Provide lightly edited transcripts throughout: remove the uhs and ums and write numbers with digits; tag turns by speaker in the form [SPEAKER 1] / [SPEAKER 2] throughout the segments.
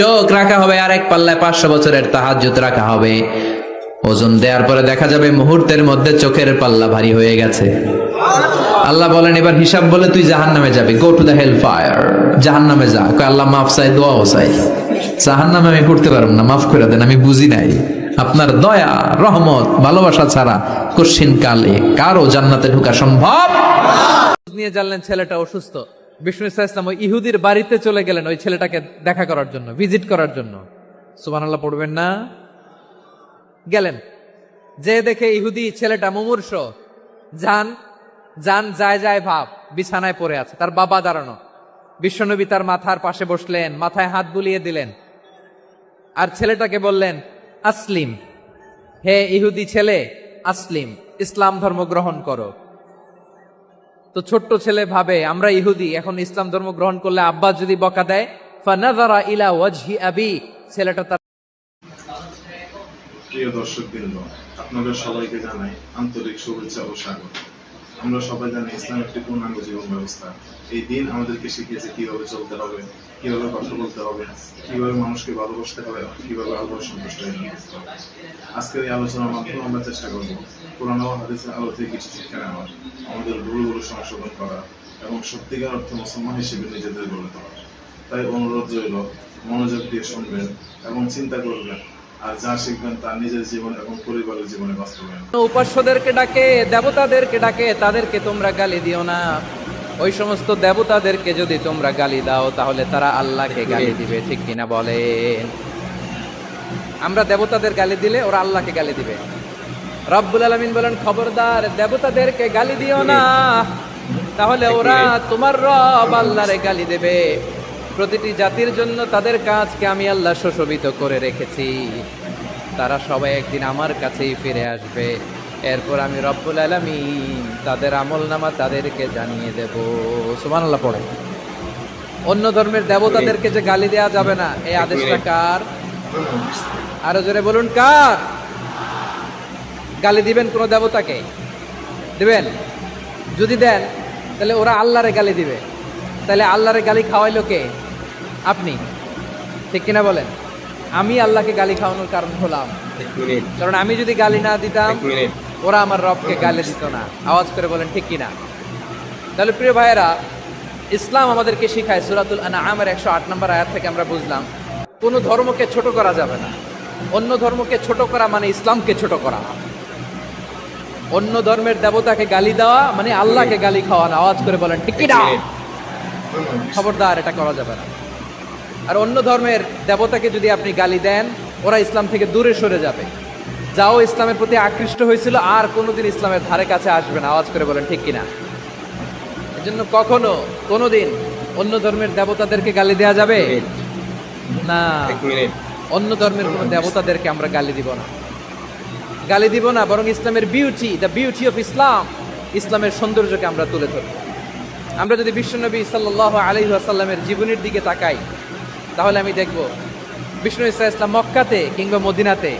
[SPEAKER 1] চোখ রাখা হবে, আরেক পাল্লায় 500 বছরের তাহাজ্জুদ রাখা হবে। ওজন দেওয়ার পরে দেখা যাবে মুহূর্তের মধ্যে চোখের পাল্লা ভারী হয়ে গেছে। আল্লাহ বলেন এবার হিসাব বলে তুই জাহান্নামে যাবি, go to the hell fire, জাহান্নামে যা। কয় আল্লাহ মাফ চাই, দোয়াও চাই, জাহান্নামে আমি পড়তে পারবো না, মাফ করে দেন, আমি বুঝি নাই। আপনার দয়া রহমত ভালোবাসা ছাড়া কঠিন কালে কারো জান্নাতে ঢোকা সম্ভব
[SPEAKER 2] নিয়ে জানলেন ছেলেটা অসুস্থ। বিষ্ণু ইসলাম ওই ইহুদির বাড়িতে চলে গেলেন ওই ছেলেটাকে দেখা করার জন্য, ভিজিট করার জন্য। সুবহানাল্লাহ পড়বেন না? গেলেন, যে দেখে ইহুদি ছেলেটা মুমূর্ষ, যান যান যায় যায় ভাব, বিছানায় পড়ে আছে, তার বাবা দাঁড়ানো। বিশ্বনবী তার মাথার পাশে বসলেন, মাথায় হাত বুলিয়ে দিলেন, আর ছেলেটাকে বললেন আসলিম, হে ইহুদি ছেলে, আসলিম, ইসলাম ধর্ম গ্রহণ করো। তো ছোট্ট ছেলে ভাবে আমরা ইহুদি, এখন ইসলাম ধর্ম গ্রহণ করলে আব্বা যদি বকা দেয়, ফানাযারা ইলা ওয়াজহি আবি, ছেলেটা তার।
[SPEAKER 3] প্রিয় দর্শকবৃন্দ, আপনাদের সবাইকে জানাই আন্তরিক শুভেচ্ছা ও স্বাগত। আমরা সবাই জানি ইসলাম একটি পূর্ণাঙ্গ জীবন ব্যবস্থা। এই দিন আমাদেরকে শিখিয়েছে কিভাবে চলতে হবে, কিভাবে কথা বলতে হবে, কিভাবে মানুষকে ভালোবাসতে হবে, কিভাবে আল্লাহর সন্তুষ্ট হতে হবে। আজকের এই আলোচনার মাধ্যমে আমরা চেষ্টা করব কোরআন ও হাদিসের আলো থেকে কিছু শিক্ষা নেওয়ার, আমাদের ভুলগুলো সংশোধন করা এবং সত্যিকার অর্থে মুসলমান হিসেবে নিজেদের গড়ে তোলা। তাই অনুরোধ রইল, মনোযোগ দিয়ে শুনবেন এবং চিন্তা করবেন, আর যা শিখবেন তা নিজের জীবন এবং পরিবারের জীবনে বাস্তবায়ন।
[SPEAKER 2] উপাস্যদেরকে ডাকে, দেবতাদেরকে ডাকে, তাদেরকে তোমরা গালি দিও না। ওই সমস্ত দেবতাদেরকে যদি তোমরা গালি দাও তাহলে তারা আল্লাহকে গালি দিবে, ঠিক কিনা বলেন? আমরা দেবতাদের গালি দিলে ওরা আল্লাহকে গালি দিবে। রব্বুল আলামিন বলেন খবরদার দেবতাদেরকে গালি দিও না, তাহলে ওরা তোমার রব আল্লাহরে গালি দেবে। প্রতিটি জাতির জন্য তাদের কাজকে আমি আল্লাহ সুশোভিত করে রেখেছি, তারা সবাই একদিন আমার কাছেই ফিরে আসবে। এরপর আমি রব্বুল আলামিন তাদের আমলনামা তাদেরকে জানিয়ে দেব। সুবহানাল্লাহ পড়ে। অন্য ধর্মের দেবতাদেরকে যে গালি দেওয়া যাবে না, এই আদেশটা কার? আরো জোরে বলুন, কার? গালি দিবেন কোন দেবতাকে? দিবেন? যদি দেন তাহলে ওরা আল্লাহরে গালি দিবে, তাহলে আল্লাহরে গালি খাওয়াইলো কে? আপনি, ঠিক কিনা বলেন? আমি আল্লাহকে গালি খাওয়ানোর কারণ হলাম, কারণ আমি যদি গালি না দিতাম ওরা আমার রবকে গালি দিত না। আওয়াজ করে বলেন ঠিক কিনা? তাহলে প্রিয় ভাইয়েরা, ইসলাম আমাদেরকে শিখায়, সূরাতুল আনআমের 108 নম্বর আয়াত থেকে আমরা বুঝলাম কোন ধর্মকে ছোট করা যাবে না। অন্য ধর্মকে ছোট করা মানে ইসলামকে ছোট করা। অন্য ধর্মের দেবতাকে গালি দেওয়া মানে আল্লাহকে গালি খাওয়ানো। আওয়াজ করে বলেন ঠিক কিনা? খবরদার, এটা করা যাবে না। আর অন্য ধর্মের দেবতাকে যদি আপনি গালি দেন, ওরা ইসলাম থেকে দূরে সরে যাবে। যাও ইসলামের প্রতি আকৃষ্ট হয়েছিল আর কোনোদিন ইসলামের ধারে কাছে আসবে না। আওয়াজ করে বলেন ঠিক কিনা? এজন্য কখনো কোনোদিন অন্য ধর্মের দেবতাদেরকে গালি দেওয়া যাবে না। অন্য ধর্মের কোন দেবতাদেরকে আমরা গালি দিব না, গালি দিব না, বরং ইসলামের beauty, the beauty of Islam, ইসলামের সৌন্দর্যকে আমরা তুলে ধরব। আমরা যদি বিশ্বনবী সাল্লাল্লাহু আলাইহি ওয়াসাল্লামের জীবনের দিকে তাকাই, তাহলে আমি দেখব বিষ্ণু ইসলাম মক্কাতে কিংবা মদিনাতে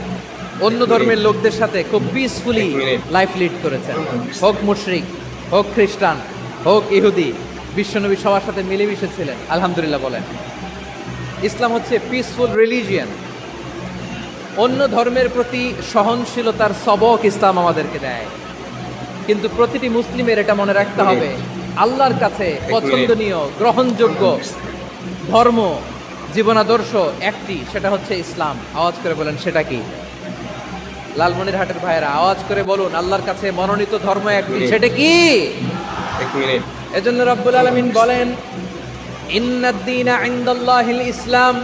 [SPEAKER 2] অন্য ধর্মের লোকদের সাথে খুব পিসফুলি লাইফ লিড করেছেন। হোক মুশরিক, হোক খ্রিস্টান, হোক ইহুদি, বিশ্বনবী সবার সাথে মিলেমিশে ছিলেন। আলহামদুলিল্লাহ বলেন। ইসলাম হচ্ছে পিসফুল রিলিজিয়ান। অন্য ধর্মের প্রতি সহনশীলতার সবক ইসলাম আমাদেরকে দেয়, কিন্তু প্রতিটি মুসলিমের এটা মনে রাখতে হবে, আল্লাহর কাছে পছন্দনীয় গ্রহণযোগ্য ধর্ম, জীবনাদর্শ একটি, সেটা হচ্ছে ইসলাম। আওয়াজ করে বলেন সেটা কি? লালমনিরহাটের ভাইয়েরা আওয়াজ করে বলুন, আল্লাহর কাছে মনোনীত ধর্ম একটি, সেটা কি? এজন্য রব্বুল আলামিন বলেন ইন্নাদ-দীনা ইনদাল্লাহিল ইসলাম,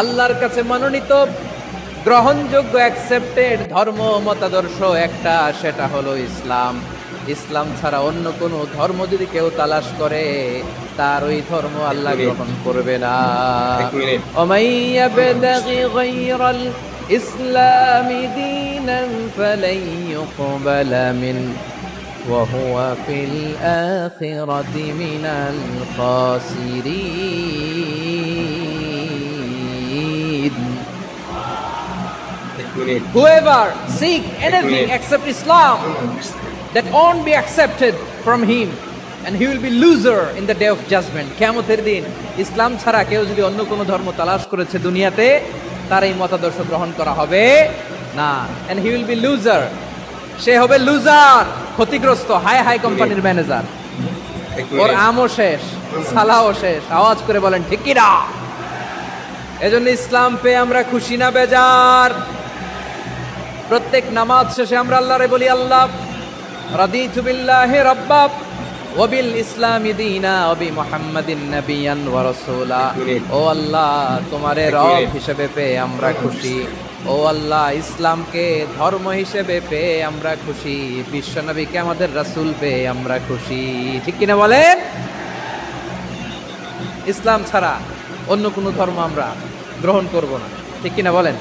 [SPEAKER 2] আল্লাহর কাছে মনোনীত গ্রহণযোগ্য অ্যাকসেপ্টেড ধর্ম মতাদর্শ একটা, সেটা হলো ইসলাম। ইসলাম ছাড়া অন্য কোনো ধর্ম যদি কেউ তালাশ করে, তার ওই ধর্ম আল্লাহ গ্রহণ করবে না। ওমাইয়াবতাগি গায়রাল ইসলামি দীনান ফালাই ইউকবালা মিন ওয়া হুয়া ফিল আখিরাতি মিনাল খাসিরিন। Whoever seek anything except Islam, that won't be accepted from him, and he will be loser in the day of judgment. কিয়ামতের দিন ইসলাম ছাড়া কেউ যদি অন্য কোনো ধর্ম তালাশ করেছে দুনিয়াতে, তার এই মতাদর্শ গ্রহণ করা হবে না, and he will be loser. সে হবে লুজার, ক্ষতিগ্রস্ত, হাই কোম্পানির ম্যানেজার। ওর আমও শেষ, সালাও শেষ। আওয়াজ করে বলেন ঠিক কি না? এজন্য ইসলাম পেয়ে আমরা খুশি না বেজার? প্রত্যেক নামাজ শেষে আমরা আল্লাহরে বলি, আল্লাহ রাদিতু বিল্লাহি রাব্বা ওয়া বিল ইসলামি দীনা ওয়া বি মুহাম্মাদিন নাবিয়ান ওয়া রাসূলা। ও আল্লাহ, তোমারে রব হিসেবে পেয়ে আমরা খুশি। ও আল্লাহ, ইসলামকে ধর্ম হিসেবে পেয়ে আমরা খুশি। বিশ্বনবীকে আমাদের রাসূল পেয়ে আমরা খুশি। ঠিক কিনা বলেন? ইসলাম ছাড়া অন্য কোনো ধর্ম আমরা গ্রহণ করব না। ঠিক কিনা বলেন?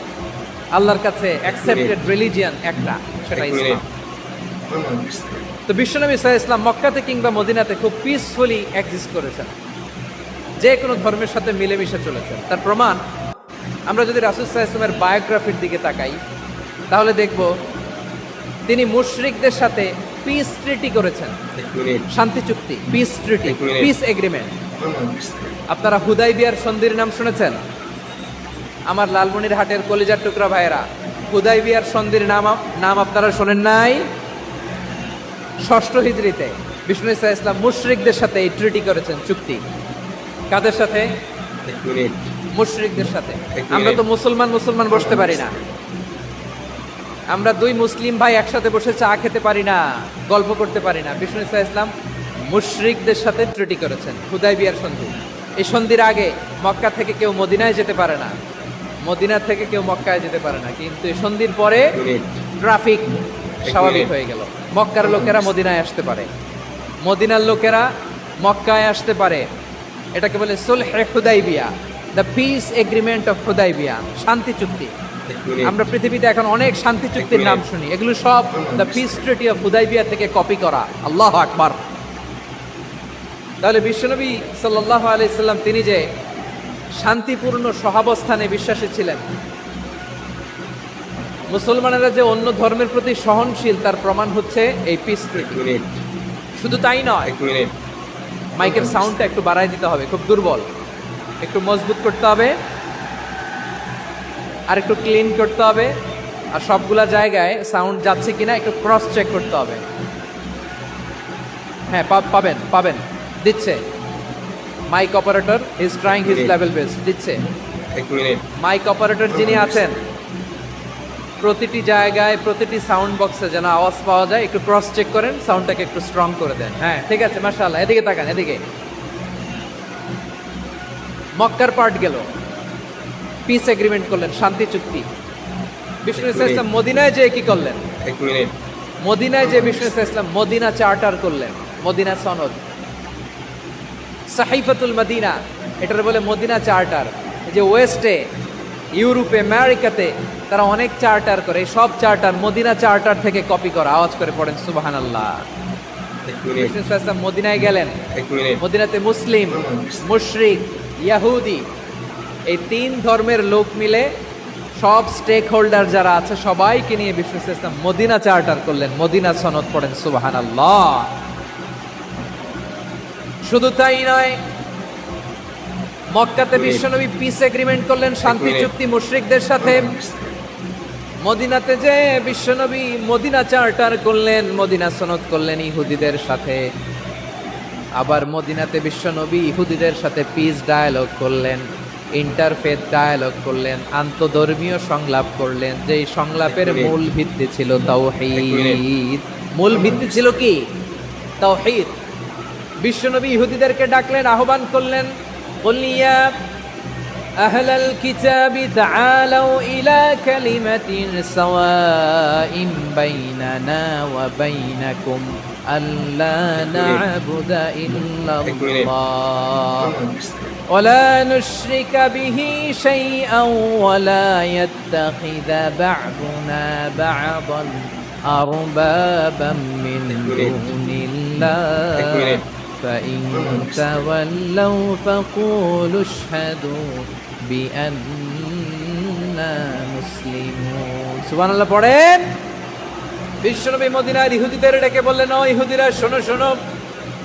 [SPEAKER 2] আল্লাহর কাছে অ্যাকসেপ্টেড রিলিজিয়ান একটা, সেটা ইসলাম। তো বিশ্বনবী সাল্লাল্লাহু আলাইহি ওয়াসাল্লাম মক্কাতে কিংবা মদিনাতে খুব পিসফুলি এক্সিস্ট করেছেন, যে কোনো ধর্মের সাথে মিলেমিশে চলেছেন। তার প্রমাণ আমরা যদি রাসূল সাল্লাল্লাহু আলাইহি ওয়াসাল্লামের বায়োগ্রাফির দিকে তাকাই, তাহলে দেখব তিনি মুশরিকদের সাথে পিস ট্রিটি করেছেন, শান্তি চুক্তি, পিস ট্রিটি, পিস এগ্রিমেন্ট। আপনারা হুদাইবিয়ার সন্ধির নাম শুনেছেন? আমার লালমনিরহাটের কলিজার টুকরা ভাইয়েরা, হুদাইবিয়ার সন্ধির নাম আপনারা শোনেন নাই? ষষ্ঠ হিজরিতে বিষ্ণু ইসা ইসলাম মুশরিকদের সাথে এই ট্রিটি করেছেন, চুক্তি। কাদের সাথে? মুশরিকদের সাথে। আমরা তো মুসলমান বসতে পারি না, আমরা দুই মুসলিম ভাই একসাথে বসে চা খেতে পারি না, গল্প করতে পারি না। বিষ্ণু ইসা ইসলাম মুশরিকদের সাথে ট্রিটি করেছেন, হুদাইবিয়ার সন্ধি। এই সন্ধির আগে মক্কা থেকে কেউ মদিনায় যেতে পারে না, মদিনা থেকে কেউ মক্কায় যেতে পারে না। কিন্তু এই সন্ধির পরে ট্রাফিক স্বাভাবিক হয়ে গেল। মক্কার লোকেরা মদিনায় আসতে পারে, মদিনার লোকেরা মক্কায় আসতে পারে। এটাকে বলে সুলহে Hudaibiya, the peace agreement of Hudaibiya, শান্তি চুক্তি। আমরা পৃথিবীতে এখন অনেক শান্তি চুক্তির নাম শুনি, এগুলো সব the piece treaty of Hudaibiya থেকে কপি করা। আল্লাহু আকবার। তাহলে বিশ্বনবী সাল্লাল্লাহু আলাইহি সাল্লাম তিনি যে শান্তিপূর্ণ সহাবস্থানে বিশ্বাসী ছিলেন, মুসলমানেরা যে অন্য ধর্মের প্রতি সহনশীল, তার প্রমাণ হচ্ছে এই পিস ট্রিটি। শুধু তাই নয়, মাইকের সাউন্ডটা একটু বাড়ায় দিতে হবে, খুব দুর্বল, একটু মজবুত করতে হবে, আর একটু ক্লিন করতে হবে, আর সবগুলা জায়গায় সাউন্ড যাচ্ছে কিনা একটু ক্রস চেক করতে হবে। হ্যাঁ, পাবেন দিচ্ছে। Mike operator is trying his level best, দিচ্ছে। মাইক অপারেটর যিনি আছেন, প্রতিটি জায়গায় প্রতিটি সাউন্ড বক্সে যেন আওয়াজ পাওয়া যায়, একটু ক্রস চেক করেন, সাউন্ডটাকে একটু স্ট্রং করে দেন। হ্যাঁ, ঠিক আছে, মাশাআল্লাহ। এদিকে তাকান, এদিকে। মক্কার পার্ট গেল, পিস এগ্রিমেন্ট করলেন, শান্তি চুক্তি। বিষ্ণু ইসলাম মদিনায় যে কি করলেন? মদিনায় যে বিষ্ণু ইসলাম মদিনা চার্টার করলেন, মদিনা সনদ, সাহিফাতুল মদিনা, এটার বলে মদিনা চার্টার। এই যে ওয়েস্টে, ইউরোপে, আমেরিকাতে তারা অনেক চার্টার করে, সব চার্টার মদিনা চার্টার থেকে কপি করা। আওয়াজ করে পড়েন সুবহানাল্লাহ। বিষ্ণু ইসলাম মদিনায় গেলেন, মদিনাতে মুসলিম, মুশরিক, ইয়াহুদি, এই তিন ধর্মের লোক মিলে সব স্টেক হোল্ডার যারা আছে সবাইকে নিয়ে বিষ্ণু ইসলাম মদিনা চার্টার করলেন, মদিনা সনদ। পড়েন সুবহানাল্লাহ। শুধু তাই নয়, মক্কাতে বিশ্বনবী পিস এগ্রিমেন্ট করলেন, শান্তি চুক্তি মুশরিকদের সাথে। মদিনাতে যে বিশ্বনবী মদিনা চার্টার করলেন, মদিনা সনদ করলেন ইহুদিদের সাথে। আবার মদিনাতে বিশ্বনবী ইহুদিদের সাথে পিস ডায়ালগ করলেন, ইন্টারফেথ ডায়ালগ করলেন, আন্তধর্মীয় সংলাপ করলেন। যেই সংলাপের মূল ভিত্তি ছিল তাওহীদ। মূল ভিত্তি ছিল কি? তাওহীদ। বিশ্বনবী ইহুদিদেরকে ডাকলেন, আহ্বান করলেন, কুল ইয়া আহলাল কিতাবি তাআলাউ ইলা কালিমাতিন সাওয়াইন বাইনানা ওয়া বাইনাকুম আল্লা না'বুদা ইল্লাল্লাহ ওয়া লা নুশরিকা বিহি শাইআন ওয়া লা ইয়াত্তাখিযা বা'দুনা বা'দান আরবাবাম মিন দুনিল্লাহ فإن تولوا فقولوا اشهدوا بأننا مسلمون। সুবহানাল্লাহ পড়েন। বিশ্বনবী মদিনার ইহুদিদের ডেকে বললেন, ও ইহুদিরা, শোনো শোনো,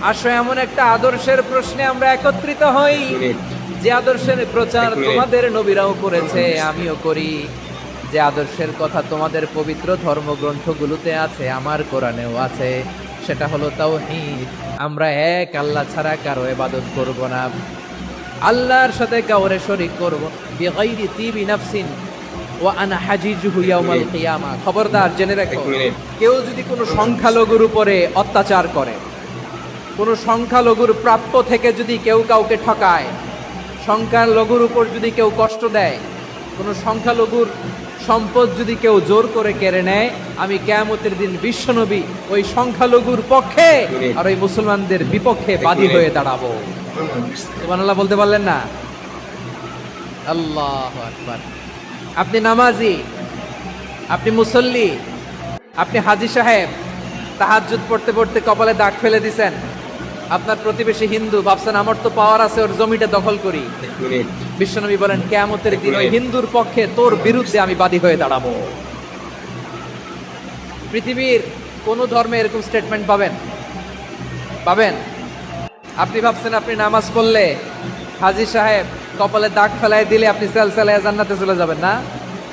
[SPEAKER 2] আসো এমন একটা আদর্শের প্রশ্নে আমরা একত্রিত হই, যে আদর্শের প্রচার তোমাদের নবীরাও করেছে, আমিও করি। যে আদর্শের কথা তোমাদের পবিত্র ধর্মগ্রন্থগুলোতে আছে, আমার কোরআনেও আছে, সেটা হলো তাওহীদ। আমরা এক আল্লাহ ছাড়া কারো ইবাদত করব না, আল্লাহর সাথে কাউরে শরীক করব বিগাইরি তিবি নাফসিন ওয়া আনা হাজিজুহু ইয়াউমাল কিয়ামা। খবরদার জেনে রাখো, কেউ যদি কোনো সংখ্যালঘুর উপরে অত্যাচার করে, কোনো সংখ্যালঘুর প্রাপ্য থেকে যদি কেউ কাউকে ঠকায়, সংখ্যালঘুর উপর যদি কেউ কষ্ট দেয়, কোনো সংখ্যালঘুর সম্পদ যদি কেউ জোর করে কেড়ে নেয়, আমি কিয়ামতের দিন বিশ্বনবী ওই সংখ্যালঘুর পক্ষে আর ওই মুসলমানদের বিপক্ষে বাদী হয়ে দাঁড়াবো। সুবহানাল্লাহ বলতে পারলেন না? আল্লাহু আকবার। আপনি নামাজি, আপনি মুসল্লি, আপনি হাজী সাহেব, তাহাজ্জুদ পড়তে পড়তে কপালে দাগ ফেলে দিছেন, আপনার প্রতিবেশী হিন্দু, ভাবছেন আমার তো পাওয়ার আছে, ওর জমিটা দখল করি। বিশ্বনবী বলেন কিয়ামতের দিন ওই হিন্দুর পক্ষে তোর বিরুদ্ধে আমি বাদী হয়ে দাঁড়াবো। পৃথিবীর কোন ধর্মে এরকম স্টেটমেন্ট পাবেন? পাবেন? আপনি ভাবছেন আপনি নামাজ পড়লে হাজী সাহেব কপালে দাগ ফেলায় দিলে আপনি সেলসেলায় জান্নাতে চলে যাবেন না?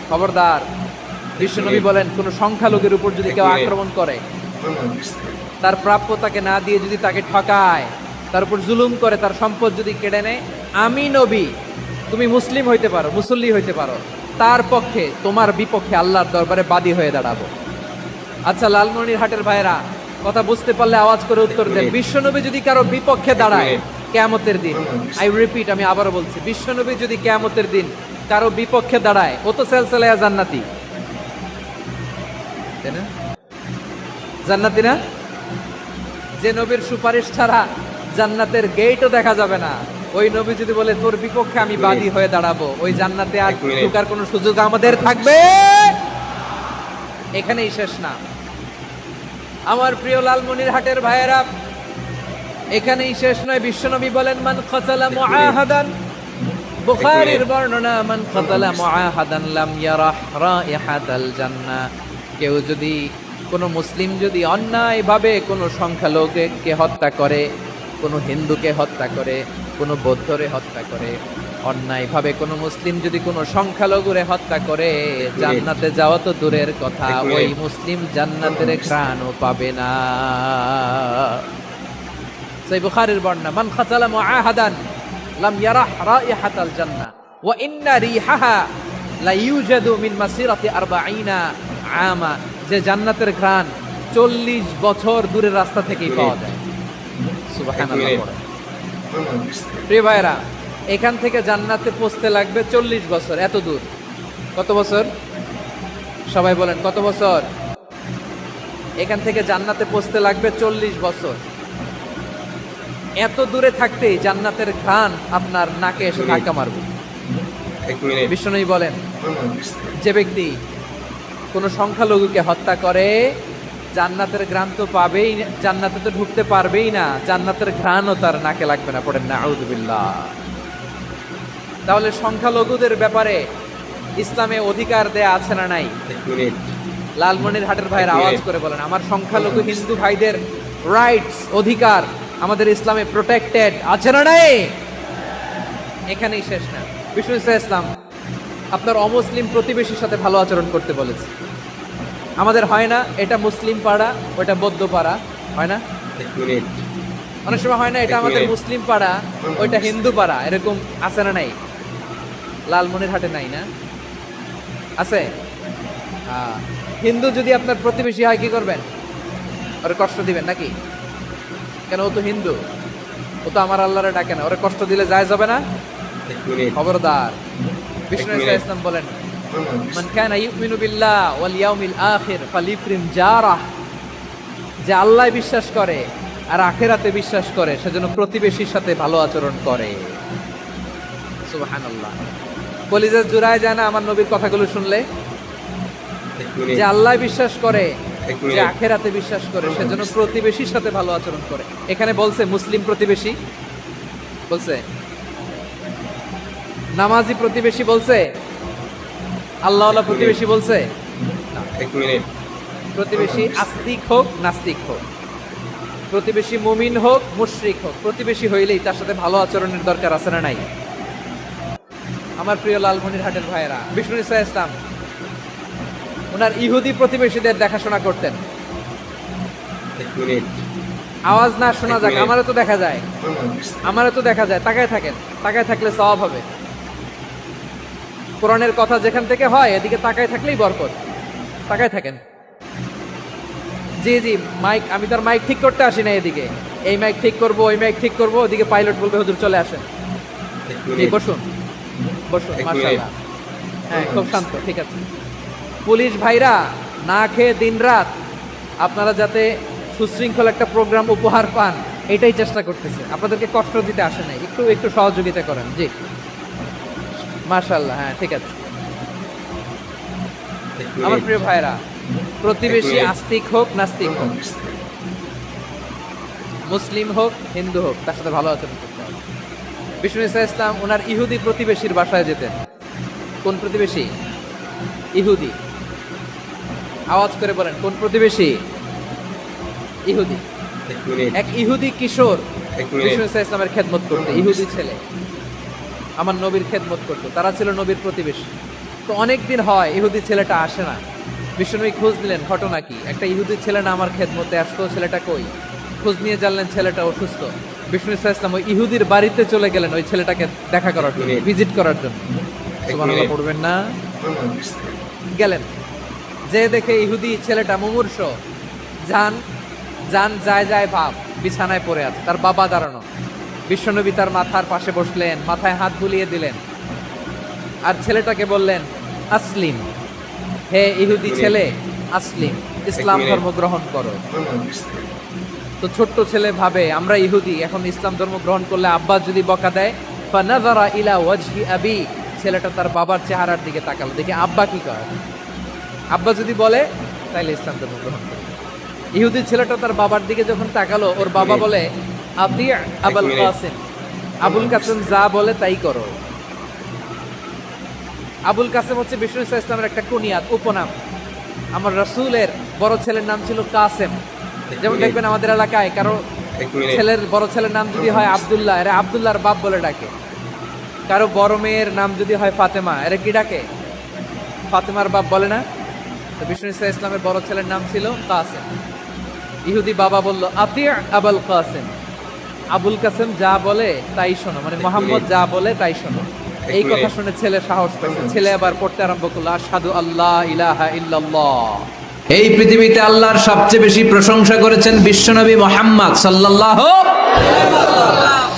[SPEAKER 2] খবরদার। বিশ্বনবী বলেন কোন সংখ্যালঘুর উপর যদি কেউ আক্রমণ করে, তার প্রাপ্য তাকে না দিয়ে যদি তাকে ঠকায়, তার উপর জুলুম করে, তার সম্পদ যদি কেড়ে নেয়, আমি নবী, তুমি মুসলিম হইতে পারো, মুসল্লি হইতে পারো, তার পক্ষে তোমার বিপক্ষে আল্লাহর দরবারে বাদী হয়ে দাঁড়াবো। আচ্ছা লালমনিরহাটের ভাইরা, কথা বুঝতে পারলে আওয়াজ করে উত্তর দেন। বিশ্বনবী যদি কারো বিপক্ষে দাঁড়ায় কিয়ামতের দিন, আই রিপিট, আমি আবারও বলছি, বিশ্বনবী যদি কিয়ামতের দিন কারো বিপক্ষে দাঁড়ায়, ও তো সেলসেলায়া জান্নাতি, তাই না? জান্নাতি না? যে নবীর সুপারিশ ছাড়া জান্নাতের গেটও দেখা যাবে না, ওই নবী যদি বলে তোর বিপক্ষে আমি বাদী হয়ে দাঁড়াবো, ওই জান্নাতে আর ঢোকার কোনো সুযোগ আমাদের থাকবে? এখানেই শেষ না আমার প্রিয় লালমনিরহাটের ভাইয়েরা, এখানেই শেষ নয়। বিশ্বনবী বলেন মান কাতালা মুআহাদান, বুখারীর বর্ণনা, মান কাতালা মুআহাদান লাম ইয়ারাহ রাইহাতাল জান্নাহ। কেউ যদি, কোনো মুসলিম যদি অন্যায়ভাবে কোনো সংখ্যালঘুকে হত্যা করে, কোনো হিন্দুকে হত্যা করে, কোনো বৌদ্ধরে হত্যা করে, অন্যায়ভাবে কোনো মুসলিম যদি কোনো সংখ্যালঘুরে হত্যা করে, জান্নাতে যাওয়া তো দূরের কথা, ওই মুসলিম জান্নাতের ঘ্রাণও পাবে না। সেই বুখারীর বর্ণনা, মান কাতালা মুআহাদান লাম ইয়ারাহ রাইহাতাল জান্নাহ ওয়া ইন্না রিহাহা লা ইউজাদু মিন মাসিরাতি 40 আমা। যে জান্নাতের ঘ্রাণ 40 বছর দূরের রাস্তা থেকেই পাওয়া যায়। সুবহানাল্লাহ। প্রিয় ভাইরা, এখান থেকে জান্নাতে পৌঁছতে লাগবে 40 বছর। এত দূর, কত বছর? সবাই বলেন কত বছর? এখান থেকে জান্নাতে পৌঁছতে লাগবে 40 বছর। এত দূরে থাকতেই জান্নাতের ঘ্রাণ আপনার নাকে এসে ধাক্কা মারবে। বিশ্বনবী বলেন যে ব্যক্তি কোন সংখ্যালঘুকে হত্যা করে, জান্নাতের ঘ্রাণ তো পাবেই, জান্নাতে তো ঢুকতে পারবেই না, জান্নাতের ঘ্রাণও তার নাকে লাগবে না। পড়েন না আউযুবিল্লাহ। তাহলে সংখ্যালঘুদের ব্যাপারে ইসলামে অধিকার দেয়া আছে না নাই? লালমনিরহাটের ভাইয়ের আওয়াজ করে বলেন, আমার সংখ্যালঘু হিন্দু ভাইদের রাইটস, অধিকার আমাদের ইসলামে প্রোটেক্টেড আছে না নাই? এখানেই শেষ না। বিষ্ণু ইসলাম আপনার অমুসলিম প্রতিবেশীর সাথে ভালো আচরণ করতে বলেছে। আমাদের হয় না, এটা মুসলিম পাড়া, ওটা বৌদ্ধ পাড়া, হয় না? অনেক সময় হয় না, এটা আমাদের মুসলিম পাড়া, ওইটা হিন্দু পাড়া, এরকম আছে না নাই? লালমনিরহাটে নাই না? আছে? হিন্দু যদি আপনার প্রতিবেশী হয় কি করবেন? ওরে কষ্ট দিবেন নাকি? কেন, ও তো হিন্দু, ও তো আমার আল্লাহরে ডাকে না, ওরে কষ্ট দিলে যায় যাবে না? খবরদার। বিষ্ণু ইসলাম বলেন মান কানা ইউমিনু বিল্লাহ ওয়াল ইয়াউমিল আখির ফালিকরিম জারাহ। যে আল্লাহ বিশ্বাস করে আর আখিরাতে বিশ্বাস করে, সেজন্য প্রতিবেশীর সাথে ভালো আচরণ করে। সুবহানাল্লাহ। কলিজা জুড়ায় যায় না আমার নবীর কথাগুলো শুনলে? যে আল্লাহ বিশ্বাস করে, যে আখিরাতে বিশ্বাস করে, সেজন্য প্রতিবেশীর সাথে ভালো আচরণ করে। এখানে বলছে মুসলিম প্রতিবেশী বলছে, নামাজি প্রতিবেশী বলছে, আল্লাহওয়ালা প্রতিবেশী বলছে? প্রতিবেশী আস্তিক হোক নাস্তিক হোক, প্রতিবেশী মুমিন হোক মুশরিক হোক, প্রতিবেশী হইলেই তার সাথে ভালো আচরণের দরকার আছে না নাই? আমার প্রিয় লালমনিরহাটের ভাইয়েরা, বিষ্ণু ইসা ইসলাম ওনার ইহুদি প্রতিবেশীদের দেখাশোনা করতেন। আওয়াজ না শোনা যাক, আমারও তো দেখা যায়, আমারও তো দেখা যায়। তাকায় থাকেন, তাকায় থাকলে সওয়াব হবে। কোরআনের কথা যেখান থেকে হয় এদিকে তাকায় থাকলেই বরকত। তাকায় থাকেন। জি জি, মাইক, আমি তার মাইক ঠিক করতে আসি না এদিকে, এই মাইক ঠিক করব, ওই মাইক ঠিক করব, ওদিকে পাইলট বলবে হুজুর চলে আসেন। জি, বসুন বসুন, মাশাআল্লাহ। হ্যাঁ, খুব শান্ত, ঠিক আছে। পুলিশ ভাইরা না খেয়ে দিনরাত আপনারা যাতে সুশৃঙ্খল একটা প্রোগ্রাম উপহার পান এটাই চেষ্টা করতেছে, আপনাদেরকে কষ্ট দিতে আসে নাই, একটু একটু সহযোগিতা করেন। জি, মাশাআল্লাহ। হ্যাঁ, ঠিক আছে। আমার প্রিয় ভাইরা, প্রতিবেশী আস্তিক হোক নাস্তিক হোক, মুসলিম হোক হিন্দু হোক, তার সাথে ভালো আচরণ করতে হবে। বিষ্ণু ইসা ইসলাম ওনার ইহুদি প্রতিবেশীর বাসায় যেতেন। কোন প্রতিবেশী? ইহুদি। আওয়াজ করে বলেন, কোন প্রতিবেশী? ইহুদি। এক ইহুদি কিশোর বিষ্ণু ইসা ইসলামের খেদমত করতে, ইহুদি ছেলে আমার নবীর খেদমত করতো, তারা ছিল নবীর প্রতিবেশী। তো অনেক দিন হয় ইহুদি ছেলেটা আসে না। বিষ্ণুনবী খোঁজ নিলেন, ঘটনা কি? একটা ইহুদি ছেলে না আমার খেদমতে আসতো, ছেলেটা কই? খোঁজ নিয়ে জানলেন ছেলেটা অসুস্থ। বিষ্ণু ইসা ইসলাম ওই ইহুদির বাড়িতে চলে গেলেন ওই ছেলেটাকে দেখা করার জন্য, ভিজিট করার জন্য। সুবহানাল্লাহ পড়বেন না? গেলেন, যে দেখে ইহুদি ছেলেটা মুমূর্ষ, জান জান যায় যায় ভাব, বিছানায় পড়ে আছে, তার বাবা দাঁড়ানো। বিশ্বনবী তার মাথার পাশে বসলেন, মাথায় হাত বুলিয়ে দিলেন, আর ছেলেটাকে বললেন, আসলিম, হে ইহুদি ছেলে, আসলিম, ইসলাম ধর্ম গ্রহণ করো। তো ছোট্ট ছেলে ভাবে আমরা ইহুদি, এখন ইসলাম ধর্ম গ্রহণ করলে আব্বা যদি বকা দেয়, ফানাযারা ইলা ওয়াজহি আবি, ছেলেটা তার বাবার চেহারার দিকে তাকালো, দেখে আব্বা কি করে। আব্বা যদি বলে তাইলে ইসলাম ধর্ম গ্রহণ করে। ইহুদি ছেলেটা তার বাবার দিকে যখন তাকালো, ওর বাবা বলে, আতি আবুল কাসিম, আবুল কাসিম যা বলে তাই করো। আবুল কাসিম হচ্ছে বিষ্ণু ইসা ইসলামের একটা কুনিয়াত, উপনাম। আমার রাসূলের বড় ছেলের নাম ছিল কাসেম। যেমন দেখবেন আমাদের এলাকায় কারো ছেলের বড় ছেলের নাম যদি হয় আব্দুল্লাহ, এরা আব্দুল্লাহর বাপ বলে ডাকে। কারো বড় মেয়ের নাম যদি হয় ফাতেমা, এরা কি ডাকে? ফাতেমার বাপ বলে না? তো বিষ্ণু ইসা ইসলামের বড় ছেলের নাম ছিল কাসেম। ইহুদি বাবা বলল, আতি আবুল কাসেম, আবুল কাসেম যা বলে তাই শোনো, মানে মোহাম্মদ যা বলে তাই শোনো। এই কথা শুনে ছেলে সাহস পেয়েছে, ছেলে আবার পড়তে আরম্ভ করলো, আশহাদু আল্লাহ ইলাহা ইল্লাল্লাহ।
[SPEAKER 1] এই পৃথিবীতে আল্লাহর সবচেয়ে বেশি প্রশংসা করেছেন বিশ্বনবী মুহাম্মদ সাল্লাল্লাহু আলাইহি ওয়াসাল্লাম।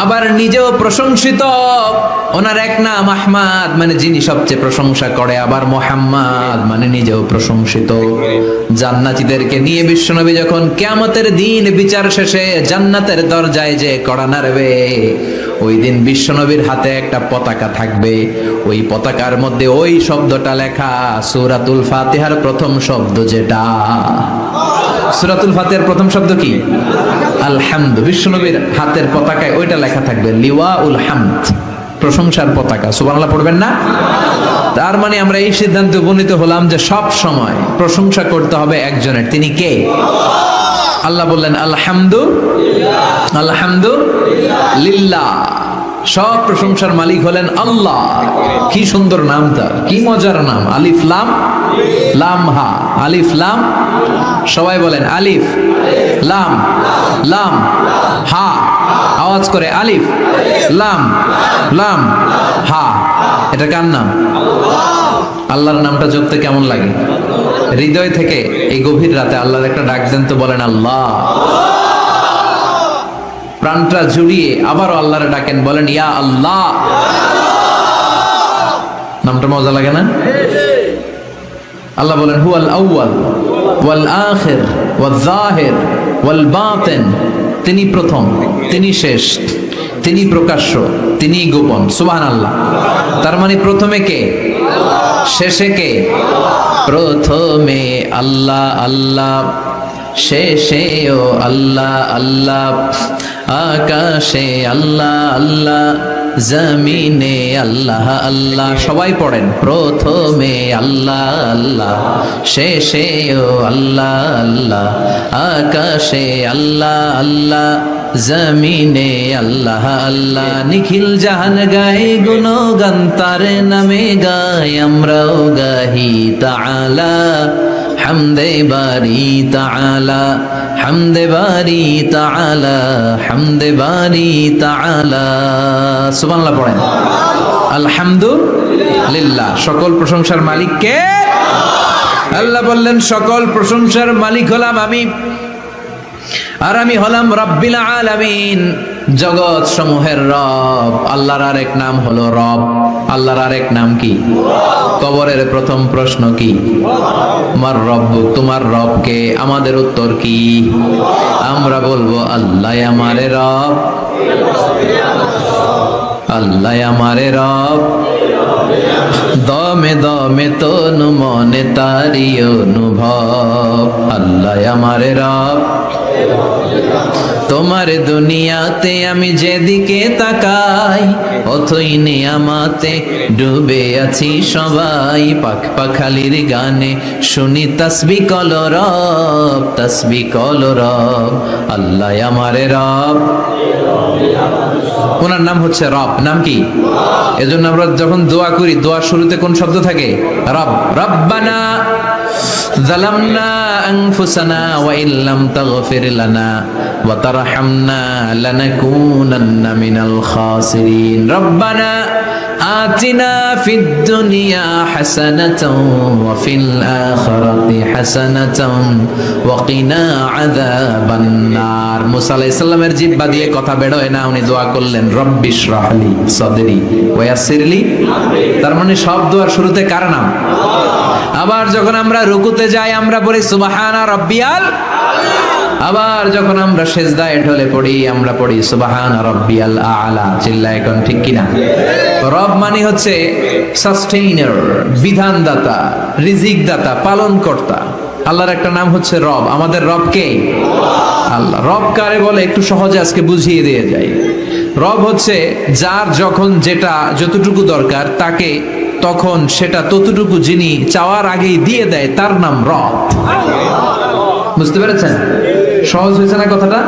[SPEAKER 1] আবার নিজেও প্রশংসিত, ওনার এক নাম আহমদ, মানে যিনি সবচেয়ে প্রশংসা করে, আবার মুহাম্মদ মানে নিজেও প্রশংসিত। জান্নাতীদেরকে নিয়ে বিশ্বনবী যখন কিয়ামতের দিন বিচার শেষে জান্নাতের দরজায় যে কড়া নাড়বে, ওই দিন বিশ্বনবীর হাতে একটা পতাকা থাকবে, ওই পতাকার মধ্যে ওই শব্দটা লেখা, সূরাতুল ফাতিহার প্রথম শব্দ যেটা। সূরাতুল ফাতিহার প্রথম শব্দ কি? আলহামদু। বিশ্বনবীর হাতের পতাকায় ওইটা লেখা থাকবে, লিওয়াউল হামদ, প্রশংসার পতাকা। সুবহানাল্লাহ পড়বেন না? তার মানে আমরা এই সিদ্ধান্তে উপনীত হলাম যে সব সময় প্রশংসা করতে হবে একজনের। তিনি কে? আল্লাহ বললেন আলহামদু আলহামদু লিল্লাহ, সব প্রশংসার মালিক হলেন আল্লাহ। কি সুন্দর নাম তার, কি মজার নাম, আলিফ লাম লাম হা, আলিফ লাম। সবাই বলেন আলিফ লাম লাম হা, আওয়াজ করে আলিফ লাম লাম হা। এটা কার নাম? আল্লাহর নামটা জপতে কেমন লাগে? হৃদয় থেকে এই গভীর রাতে আল্লাহর একটা ডাক দেন তো, বলেন আল্লাহ। প্রাণটা জুড়িয়ে আবারও আল্লাহরে ডাকেন, বলেন ইয়া আল্লাহ। নামটা মজা লাগে না? আল্লাহ বলেন হুয়াল আউয়াল ওয়াল আখির ওয়াল যাহির ওয়াল বাতিন, তিনি প্রথম, তিনি শেষ, তিনি প্রকাশ্য, তিনি গোপন। সুবহানাল্লাহ। তার মানে প্রথমে কে? শেষে কে? প্রথমে আল্লাহ আল্লাহ, শেষেও আল্লাহ আল্লাহ, আকাশে আল্লাহ আল্লাহ, জমিনে আল্লাহ আল্লাহ। সবাই পড়েন, প্রথমে আল্লাহ আল্লাহ, শেষেও আল্লাহ আল্লাহ, আকাশে আল্লাহ আল্লাহ, জমিনে আল্লাহ আল্লাহ। নিখিল জাহান গায় গুণগান তার নামে গায়, আমরাও গাহি তাআলা হামদে বারি তাআলা, হামদে বারি তাআলা, হামদে বারি তাআলা। সুবহানাল্লাহ পড়েন। আলহামদুলিল্লাহ, সকল প্রশংসার মালিক কে? আল্লাহ বললেন সকল প্রশংসার মালিক হলাম আমি, আর আমি হলাম রব্বিল আলামিন, জগৎ সমূহের রব। আল্লাহর আরেক নাম হলো রব। আল্লাহর আরেক নাম কি? কবরের প্রথম প্রশ্ন কি? আমার রব্বু, তোমার রব কে? আমাদের উত্তর কি? আমরা বলবো আল্লাহ আমারে রব, আল্লাহ আমারে রব। দমে দমে তনু মনে তারি অনুভব, আল্লাহ আমারে রব। তোমার দুনিয়াতে আমি যেদিকে তাকাই, অথই নিয়ামতে ডুবে আছি সবাই। পাখ পাখালির গানে শুনি তাসবিহ কলো রব, তাসবিহ কলো রব, আল্লাহ আমারে রব। ওনার নাম হচ্ছে রব। নাম কি? এজন্য আমরা যখন দোয়া করি, দোয়ার শুরুতে কোন শব্দ থাকে? রব। রব্বানা যালামনা আনফুসানা ওয়া ইল্লাম তাগফির লানা ওয়া তারহামনা লানাকুনান্না মিনাল খাসিরিন। রব্বানা আতিনা ফিদ দুনিয়া হাসানাতাও ওয়া ফিল আখিরাতি হাসানাতাও ওয়া কিনা আযাবান নার। মুসা আলাইহিস সালামের জিহ্বা দিয়ে কথা বের হয় না, উনি দোয়া করলেন রব্বিশরাহলি সাদরি ওয়া ইয়াসসিরলি। তার মানে সব দোয়ার শুরুতে কার নাম? আবার যখন আমরা রুকুতে যাই আমরা বলি সুবহানা রাব্বিয়াল। আবার যখন আমরা সেজদায় ঢলে পড়ি আমরা পড়ি সুবহানা রাব্বিয়াল আ'লা। চিল্লায় এখন ঠিক কিনা? রব মানে হচ্ছে সাস্টেইনার, বিধানদাতা, রিজিক দাতা, পালন কর্তা। আল্লাহর একটা নাম হচ্ছে রব। আমাদের রব কে? আল্লাহ। রব কারে বলে একটু সহজে আজকে বুঝিয়ে দিয়ে যাই। রব হচ্ছে যার যখন যেটা যতটুকু দরকার তাকে তখন সেটা ততটুকু যিনি চাওয়ার আগেই দিয়ে দেয়, তার নাম রব। বুঝতে পেরেছেন? সহজ হয়েছে না কথাটা?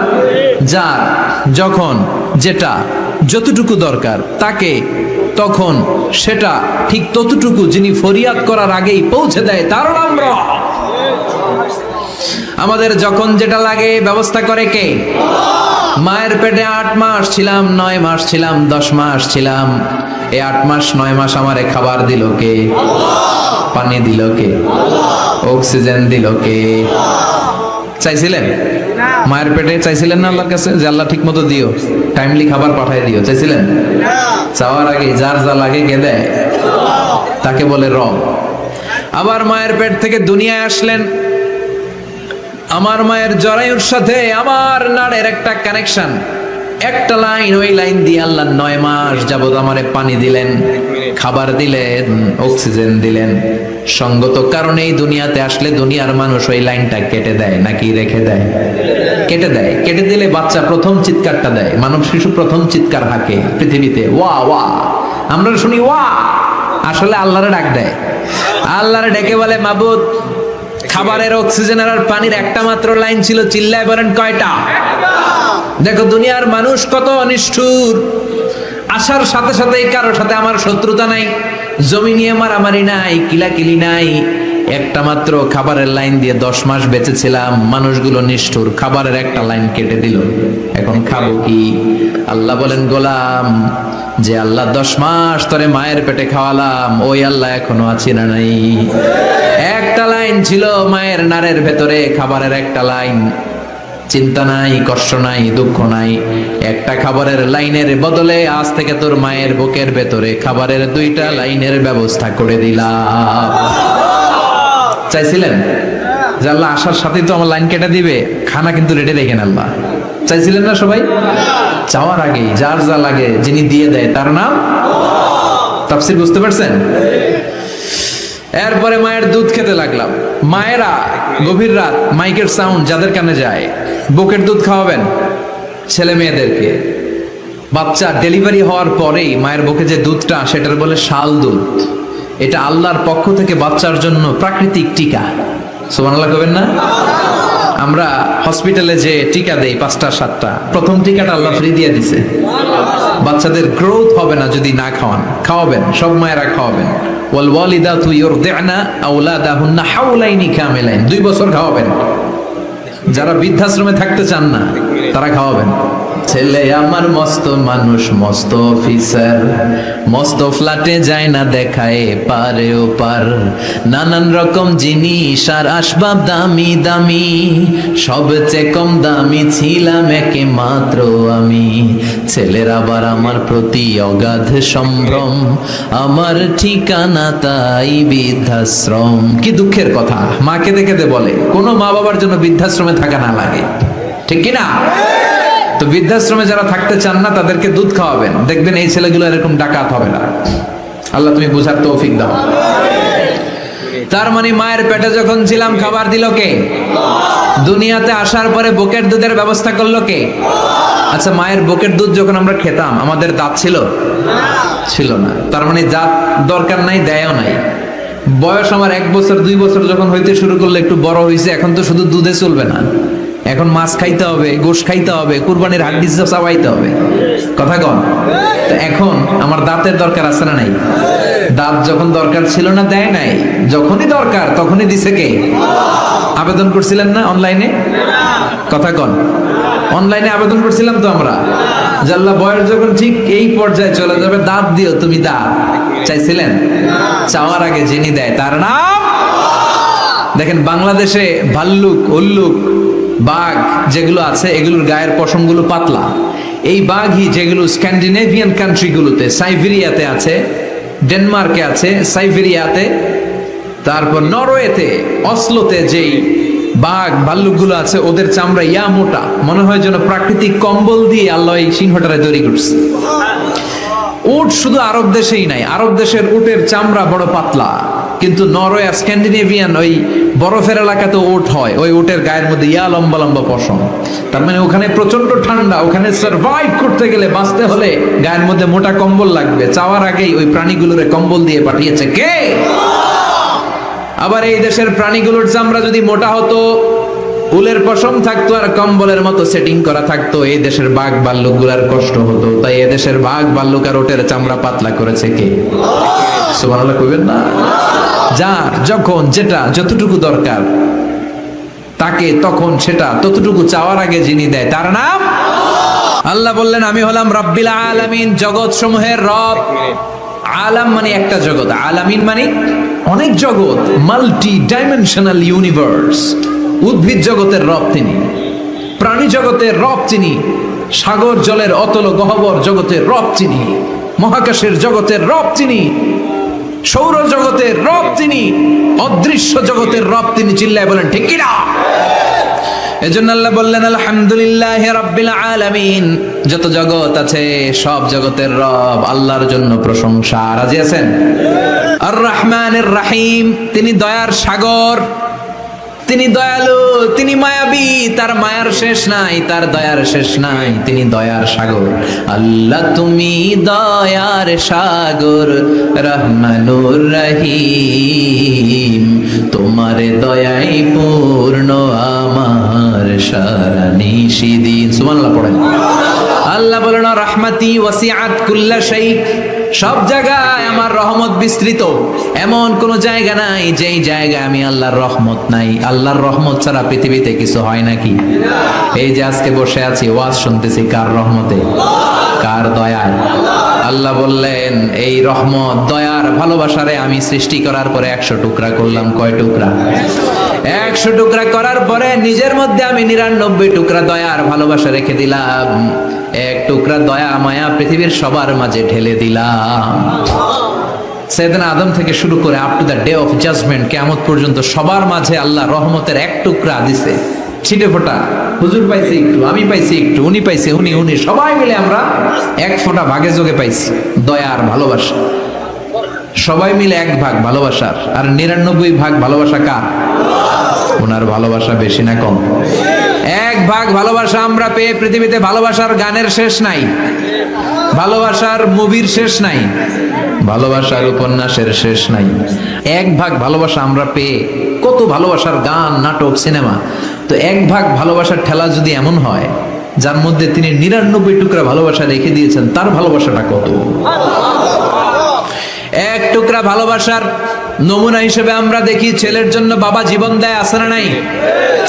[SPEAKER 1] যার যখন যেটা যতটুকু দরকার তাকে তখন সেটা ঠিক ততটুকু যিনি ফরিয়াদ করার আগেই পৌঁছে দেয়, তার নাম রব। আমাদের যখন যেটা লাগে ব্যবস্থা করে কে? মায়ের পেটে 8 মাস ছিলাম, 9 মাস ছিলাম, 10 মাস ছিলাম। এই 8 মাস 9 মাস আমারে খাবার দিল কে? পানি দিল কে? অক্সিজেন দিল কে? চাইছিলেন? মায়ের পেটে চাইছিলেন না আল্লাহর কাছে যে আল্লাহ ঠিক মতো দিও, টাইমলি খাবার পাঠায় দিও? চাইছিলেন? চাওয়ার আগে যার যা লাগে কে দেয়? তাকে বলে রব। আবার মায়ের পেট থেকে দুনিয়ায় আসলেন, আমার মায়ের জরায়ুর সাথে আমার নাড়ের একটা কানেকশন, একটা লাইন, ওই লাইন দিয়ে আল্লাহ 9 মাস যাবত আমারে পানি দিলেন, খাবার দিলেন, অক্সিজেন দিলেন। সঙ্গত কারণেই দুনিয়াতে আসলে দুনিয়ার মানুষ ওই লাইনটা কেটে দেয় নাকি রেখে দেয়? কেটে দেয়। কেটে দিলে বাচ্চা প্রথম চিৎকারটা দেয়, মানব শিশু প্রথম চিৎকার হাঁকে পৃথিবীতে, ওয়া ওয়া। আমরা শুনি ওয়া, আসলে আল্লাহরে ডাক দেয়। আল্লাহরে ডেকে বলে মাবুদ, খাবারের, অক্সিজেনের আর পানির একটা মাত্র লাইন ছিল, চিল্লায় বলেন কয়টা? দেখো দুনিয়ার মানুষ কত অনিষ্ঠুর। আসার সাথে সাথে কারোর সাথে আমার শত্রুতা নাই, জমি নিয়ে মারামারি নাই, কিলাকিলি নাই। একটা মাত্র খাবারের লাইন দিয়ে 10 মাস বেঁচেছিলাম। মানুষগুলো নিষ্ঠুর, খাবারের একটা লাইন কেটে দিল, এখন খাবো কি? আল্লাহ বলেন গোলাম, যে আল্লাহ 10 মাস ধরে মায়ের পেটে খাওয়ালাম, ওই আল্লাহ এখনো আছে না নাই? একটা লাইন ছিল মায়ের নাড়ের ভেতরে, খাবারের একটা লাইন। চিন্তা নাই, কষ্ট নাই, দুঃখ নাই। একটা খাবারের লাইনের বদলে আজ থেকে তোর মায়ের বুকের ভেতরে খাবারের 2টা লাইনের ব্যবস্থা করে দিলাম। চাইছিলেন যে আল্লাহ আসার সাথেই তো আমার লাইন কেটে দিবে, খানা কিন্তু রেডি রেখেন আল্লাহ? চাইছিলেন না সবাই? চাওয়ার আগেই যার যা লাগে যিনি দিয়ে দেয় তার নাম। তাফসীর বুঝতে পারছেন? এরপরে মায়ের দুধ খেতে লাগলাম। মায়েরা গভীর রাত মাইকের সাউন্ড যাদের কানে যায়, বুকের দুধ খাওয়াবেন ছেলে মেয়েদেরকে। বাচ্চা ডেলিভারি হওয়ার পরেই মায়ের বুকে যে দুধটা সেটার বলে শাল দুধ। এটা আল্লাহর পক্ষ থেকে বাচ্চার জন্য প্রাকৃতিক টিকা। সুবহানাল্লাহ কবেন না? আমরা হসপিটালে যে টিকা দেই 5টা 7টা, প্রথম টিকাটা আল্লাহ ফ্রি দিয়ে দিছে। বাচ্চাদের গ্রোথ হবে না যদি না খাওয়ান। খাওয়াবেন, সব মায়েরা খাওয়াবেন। ওয়াল ওয়ালিদাতু ইউরদি'না আওলাদাহুন্না হাওলাইনি কামিলাইন, 2 বছর খাওয়াবেন। যারা বৃদ্ধাশ্রমে থাকতে চান না তারা খাওয়াবেন। ছেলে আমার মস্ত মানুষ, মস্ত অফিসার, মস্ত ফ্ল্যাটে যায় না দেখায় পারে ও পার, নানান রকম জিনিস আর আসবাব দামি দামি, সবচেয়ে কম দামি ছিলাম একে মাত্র আমি। ছেলের আবার আমার প্রতি অগাধ সম্ভ্রম, আমার ঠিকানা তাই বৃদ্ধাশ্রম। কি দুঃখের কথা, মা কেঁদে কেঁদে বলে কোনো মা বাবার জন্য বৃদ্ধাশ্রমে থাকা না লাগে, ঠিক কিনা? তো বৃদ্ধাশ্রমে যারা থাকতে চান না তাদেরকে দুধ খাওয়াবেন, দেখবেন এই ছেলেগুলো এরকম ডাকাত হবে না। আল্লাহ তুমি বুঝার তৌফিক দাও। তার মানে মায়ের পেটে যখন ছিলাম খাবার দিল কে? দুনিয়াতে আসার পরে বুকের দুধের ব্যবস্থা করলো কে? আচ্ছা, মায়ের বুকের দুধ যখন আমরা খেতাম আমাদের দাঁত ছিল? ছিল না। তার মানে দাঁত দরকার নাই, দেয়ও নাই। বয়স আমার 1 বছর 2 বছর যখন হইতে শুরু করলো, একটু বড় হয়েছে, এখন তো শুধু দুধে চলবে না, এখন মাছ খাইতে হবে, গোশ খাইতে হবে, কুরবানির হাড্ডি চাবাইতে হবে। কথা কন? তো এখন আমার দাঁতের দরকার আছে না নাই? দাঁত যখন দরকার ছিল না দেয় নাই, যখনই দরকার তখনই দিছে কে? আবেদন করছিলেন না অনলাইনে? কথা কন? অনলাইনে আবেদন করছিলাম তো আমরা, জাল্লা বয়স যখন ঠিক এই পর্যায়ে চলে যাবে দাঁত দিও তুমি, দাঁত চাইছিলেন? চাওয়ার আগে যিনি দেয় তার নাম। দেখেন বাংলাদেশে ভাল্লুক, উল্লুক, বাঘ যেগুলো আছে এগুলোর গায়ের পশমগুলো পাতলা। এই বাঘই যেগুলো স্ক্যান্ডিনেভিয়ান কান্ট্রিগুলোতে, সাইবেরিয়াতে আছে, ডেনমার্কে আছে, সাইবেরিয়াতে, তারপর নরওয়েতে, অসলোতে যেই বাঘ ভাল্লুকগুলো আছে ওদের চামড়া ইয়া মোটা, মনে হয় যেন প্রাকৃতিক কম্বল দিয়ে আল্লাহ এই সিংহটারে তৈরি করছে। উট শুধু আরব দেশেই নাই, আরব দেশের উটের চামড়া বড় পাতলা, কিন্তু নরওয়ে স্ক্যান্ডিনেভিয়ান ওই বরফের এলাকাতে উট হয়, ওই উটের গায়ের মধ্যে ইয়া লম্বা লম্বা পশম। তার মানে ওখানে প্রচন্ড ঠান্ডা, ওখানে সার্ভাইভ করতে গেলে, বাঁচতে হলে গায়ের মধ্যে মোটা কম্বল লাগবে। চাওয়ার আগেই ওই প্রাণীগুলোরে কম্বল দিয়ে পাঠিয়েছে কে? আবার এই দেশের প্রাণীগুলোর চামড়া যদি মোটা হতো, উলের পশম থাকতো আর কম্বলের মতো সেটিং করা থাকতো, এই দেশের বাঘ ভাল্লুক গুলার কষ্ট হতো। তাই এদেশের বাঘ ভাল্লুক আর ওটের চামড়া পাতলা করেছে কে? সুবহানাল্লাহ কইবেন না? যার যখন যেটা যতটুকু দরকার তাকে তখন সেটা ততটুকু চাওয়ার আগে যিনি দেয় তার নাম আল্লাহ। বললেন আমি হলাম রব্বিল আলামিন, জগৎ সমূহের রব। আলাম মানে একটা জগৎ, আলামিন মানে অনেক জগৎ, মাল্টি ডাইমেনশনাল ইউনিভার্স। উদ্ভিদ জগতের রব তিনি, প্রাণী জগতের রব তিনি, সাগর জলের অতল গহ্বর জগতের রব তিনি, মহাকাশের জগতের রব তিনি, সৌর জগতের রব তিনি, অদৃশ্য জগতের রব তিনি। চিল্লায় বলেন ঠিক কি না? এজন্য আল্লাহ বললেন আলহামদুলিল্লাহি রাব্বিল আলামিন, যত জগৎ আছে সব জগতের রব আল্লাহর জন্য প্রশংসা। রাজি আছেন? আর রহমানির রহিম, তিনি দয়ার সাগর, তিনি দয়ালু, তিনি মায়াবী, তার মায়ার শেষ নাই, তার দয়ার শেষ নাই, তিনি দয়ার সাগর। আল্লাহ তুমি দয়ার সাগর, রহমানুর রহিম, তোমার দয়াই পূর্ণ আমার সারা নিশিদিন। সুবহানাল্লাহ পড়েন। আল্লাহ বলেন রাহমাতি ওয়াসিআত কুল্লা শাই, সব জায়গায় আমার রহমত বিস্তৃত, এমন কোন জায়গা নাই যেই জায়গায় আমি আল্লাহর রহমত নাই। আল্লাহর রহমত ছাড়া পৃথিবীতে কিছু হয় নাকি? এই যে আজকে বসে আছি ওয়াজ শুনতেছি, কার রহমতে? কার দয়ায়? আল্লাহ বললেন এই রহমত, দয়ার, ভালোবাসারে আমি সৃষ্টি করার পরে 100 টুকরা করলাম। কয় টুকরা? 100 টুকরা করার পরে নিজের মধ্যে আমি 99 টুকরা দয়ার ভালোবাসা রেখে দিলাম। 1 টুকরা দয়া মায়া পৃথিবীর সবার মাঝে ঢেলে দিলাম। সাইয়েদনা আদম থেকে শুরু করে up to the day of judgement, কিয়ামত পর্যন্ত সবার মাঝে আল্লাহ রহমতের 1 টুকরা দিছে, ছিটে ফোঁটা। হুজুর পাইছে একটু, আমি পাইছি একটু, উনি পাইছে, উনি সবাই মিলে আমরা 1 ফোঁটা ভাগে যোগে পাইছি দয়ার ভালোবাসা। সবাই মিলে 1 ভাগ ভালোবাসার, আর 99 ভাগ ভালোবাসা কার? ওনার ভালোবাসা বেশি না কম? 1 এক ভাগ ভালোবাসা আমরা পেয়ে পৃথিবীতে ভালোবাসার গানের শেষ নাই, ভালোবাসার মুভির শেষ নাই, ভালোবাসার উপন্যাসের শেষ নাই। এক ভাগ ভালোবাসা আমরা পেয়ে কত ভালোবাসার গান, নাটক, সিনেমা। তো এক ভাগ ভালোবাসার ঠেলা যদি এমন হয় যার মধ্যে তিনি 99 টুকরা ভালোবাসা রেখে দিয়েছেন, তার ভালোবাসাটা কত? এক টুকরা ভালোবাসার নমুনা হিসেবে আমরা দেখি ছেলের জন্য বাবা জীবন দেয়, আছে না নাই?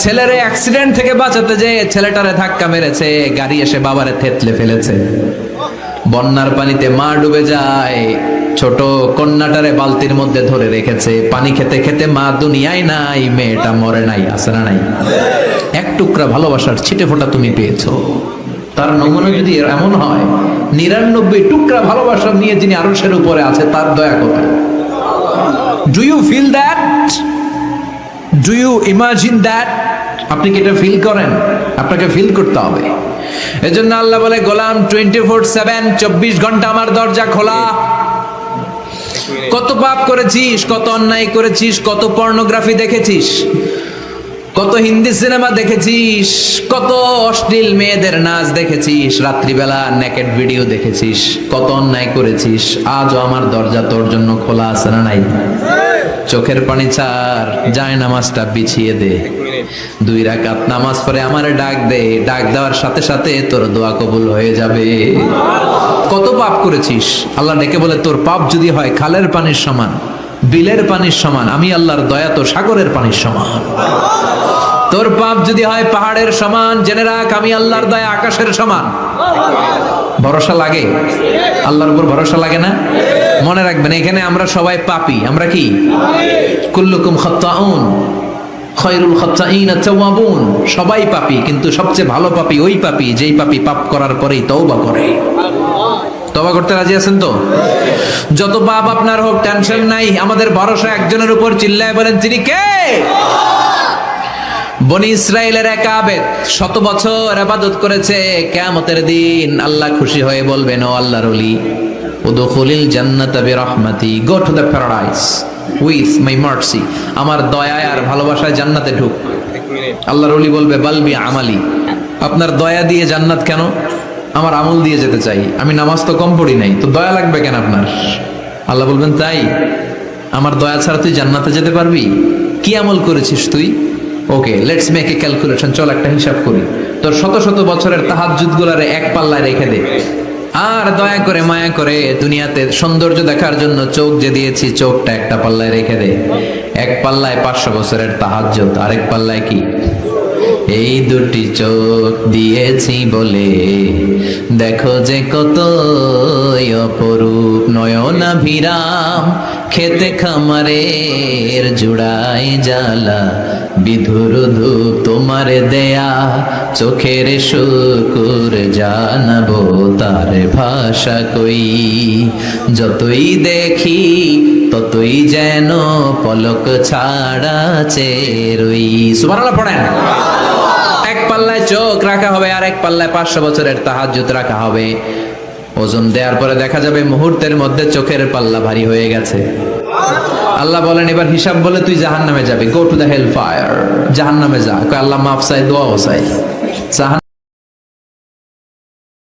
[SPEAKER 1] ছেলের অ্যাক্সিডেন্ট থেকে বাঁচাতে যে ছেলেটারে ধাক্কা মেরেছে, গাড়ি এসে বাবারে থেতলে ফেলেছে। বন্যার পানিতে মা ডুবে যায়, ছোট কন্যাটারে বালতির মধ্যে ধরে রেখেছে, পানি খেতে খেতে মা দুনিয়ায় নাই, মেয়েটা মরে নাই, আছে না নাই? এক টুকরা ভালোবাসার ছিটে ফোঁটা তুমি পেয়েছো। তার নমুনা যদি এমন হয়, 99 টুকরা ভালোবাসা নিয়ে যিনি আরশের উপরে আছে, তার দয়া কোথায়? Do you feel that? Do you imagine that? আপনি কি এটা ফিল করেন? আপনাকে ফিল করতে হবে। এজন্য আল্লাহ বলে, গোলাম 24/7 24 ঘন্টা আমার দরজা খোলা। কত পাপ করেছিস, কত অন্যায় করেছিস, কত পর্নোগ্রাফি দেখেছিস, কত হিন্দি সিনেমা দেখেছিস, কত অশ্লীল মেয়েদের নাচ দেখেছিস, রাত্রিবেলা নেকেড ভিডিও দেখেছিস, কত অন্যায় করেছিস। আজও আমার দরজা তোর জন্য খোলা আছে না নাই? চোখের পানি ছাড়, যায় নামাজটা বিছিয়ে দে, 2 রাকাত নামাজ পড়ে আমারে ডাক দে, ডাক দেওয়ার সাথে সাথে তোর দোয়া কবুল হয়ে যাবে। কত পাপ করেছিস, আল্লাহ ডেকে বলে, তোর পাপ যদি হয় খালের পানির সমান, বিলের পানির সমান, আমি আল্লাহর দয়া তো সাগরের পানির সমান। তোর পাপ যদি হয় পাহাড়ের সমান, জেনে রাখ আমি আল্লাহর দয়া আকাশের সমান। ভরসা লাগে? আল্লাহর উপর ভরসা লাগে না? মনে রাখবেন, এখানে আমরা সবাই পাপী। আমরা কি? কুল্লুকুম খাত্তাউন খায়রুল খাত্তাইন আত-তাওয়াবুন। সবাই পাপী, কিন্তু সবচেয়ে ভালো পাপী ওই পাপী যেই পাপী পাপ করার পরেই তওবা করে। তওবা করতে রাজি আছেন তো? যত পাপ আপনার হোক, টেনশন নাই, আমাদের ভরসা একজনের উপর। চিল্লায় বলেন, তিনি কে? বনি ইসরাইলের এক আবেদ 100 বছর ইবাদত করেছে। কিয়ামতের দিন আল্লাহ খুশি হয়ে বলবেন, ও আল্লাহর ওলি, উদখুলিল জান্নাতা বিরহমাতি, go to the paradise with my mercy. আমার দয়ায় আর ভালোবাসায় জান্নাতে ঢুক। আল্লাহর ওলি বলবে, বালবি আমালি, আপনার দয়া দিয়ে জান্নাত কেন? আমার আমল দিয়ে যেতে চাই, আমি নামাজ তো কম পড়ি নাই, তো দয়া লাগবে কেন আপনার? আল্লাহ বলবেন, তাই? আমার দয়া ছাড়া তুই জান্নাতে যেতে পারবি? কি আমল করেছিস তুই? ওকে, লেটস মেক এ ক্যালকুলেশন, চল একটা হিসাব করি। তোর শত শত বছরের তাহাজ্জুদ গুলারে এক পাল্লায় রেখে দে, আর দয়া করে মায়া করে দুনিয়াতে সৌন্দর্য দেখার জন্য চোখ যে দিয়েছি, চোখটা একটা পাল্লায় রেখে দে। এক পাল্লায় 500 বছরের তাহাজ্জুদ, আরেক পাল্লায় কি? এই দুটি চোখ দিয়েছি বলে দেখো যে কত অপরূপ, নয়নাভিরাম খেতে খামারের জুড়াই জ্বালা, বিধুর ধূপ তোমার দেয়া চোখের শুকুর জানাবো তার ভাষা কই। যতই দেখি ততই যেন পলক ছাড়া চেরই। সুবহানাল্লাহ পড়েন। এক পাল্লায় চোখ রাখা হবে, আর এক পাল্লায় 500 বছরের তাহাজ্জুদ রাখা হবে। ওজন দেওয়ার পরে দেখা যাবে মুহূর্তের মধ্যে চোখের পাল্লা ভারী হয়ে গেছে। আল্লাহ বলেন, এবার হিসাব বলে তুই জাহান্নামে যাবি, go to the hell fire, জাহান্নামে যা। আল্লাহ মাফ চাই, দোয়া চাই।